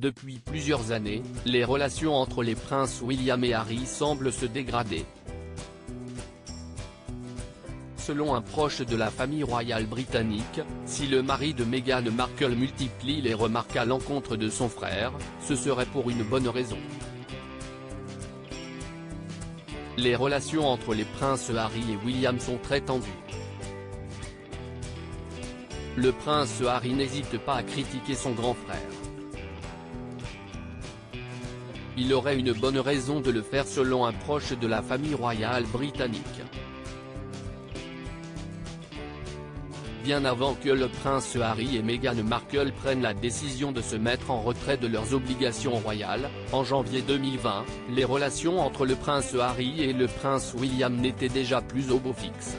Depuis plusieurs années, les relations entre les princes William et Harry semblent se dégrader. Selon un proche de la famille royale britannique, si le mari de Meghan Markle multiplie les remarques à l'encontre de son frère, ce serait pour une bonne raison. Les relations entre les princes Harry et William sont très tendues. Le prince Harry n'hésite pas à critiquer son grand frère. Il aurait une bonne raison de le faire selon un proche de la famille royale britannique. Bien avant que le prince Harry et Meghan Markle prennent la décision de se mettre en retrait de leurs obligations royales, en janvier 2020, les relations entre le prince Harry et le prince William n'étaient déjà plus au beau fixe.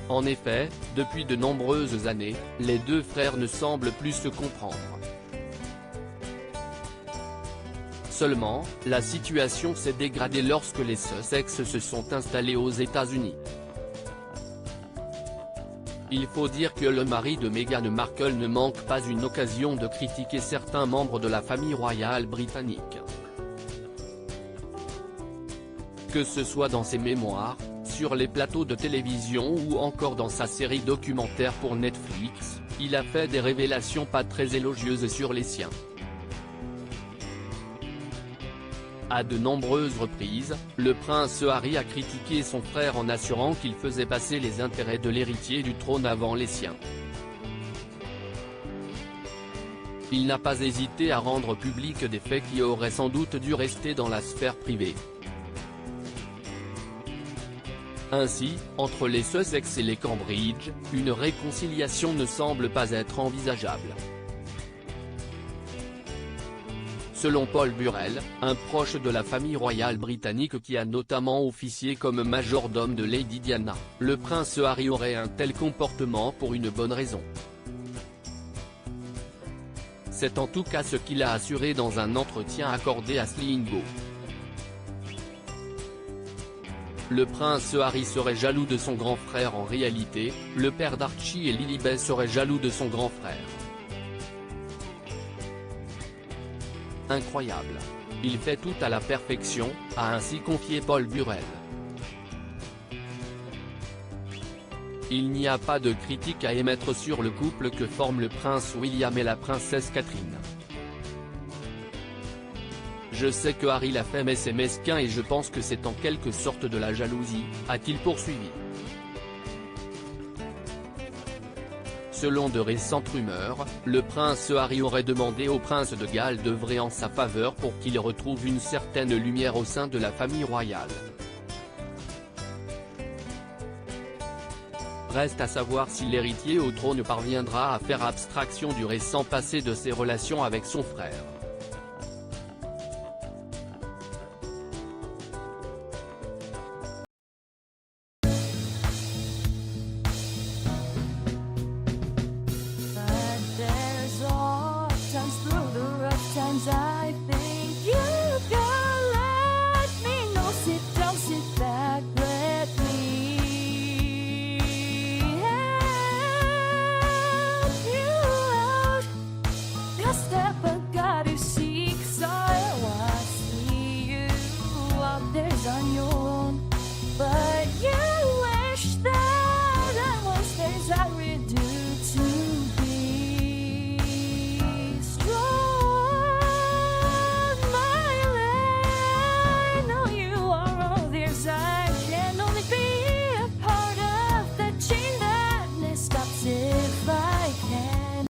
En effet, depuis de nombreuses années, les deux frères ne semblent plus se comprendre. Seulement, la situation s'est dégradée lorsque les Sussex se sont installés aux États-Unis. Il faut dire que le mari de Meghan Markle ne manque pas une occasion de critiquer certains membres de la famille royale britannique. Que ce soit dans ses mémoires, sur les plateaux de télévision ou encore dans sa série documentaire pour Netflix, il a fait des révélations pas très élogieuses sur les siens. À de nombreuses reprises, le prince Harry a critiqué son frère en assurant qu'il faisait passer les intérêts de l'héritier du trône avant les siens. Il n'a pas hésité à rendre public des faits qui auraient sans doute dû rester dans la sphère privée. Ainsi, entre les Sussex et les Cambridge, une réconciliation ne semble pas être envisageable. Selon Paul Burrell, un proche de la famille royale britannique qui a notamment officié comme majordome de Lady Diana, le prince Harry aurait un tel comportement pour une bonne raison. C'est en tout cas ce qu'il a assuré dans un entretien accordé à Slingo. Le prince Harry serait jaloux de son grand frère. En réalité, le père d'Archie et Lilibet serait jaloux de son grand frère. Incroyable. Il fait tout à la perfection, a ainsi confié Paul Burrell. Il n'y a pas de critique à émettre sur le couple que forment le prince William et la princesse Catherine. Je sais que Harry l'a fait mais c'est mesquin et je pense que c'est en quelque sorte de la jalousie, a-t-il poursuivi. Selon de récentes rumeurs, le prince Harry aurait demandé au prince de Galles d'œuvrer en sa faveur pour qu'il retrouve une certaine lumière au sein de la famille royale. Reste à savoir si l'héritier au trône parviendra à faire abstraction du récent passé de ses relations avec son frère.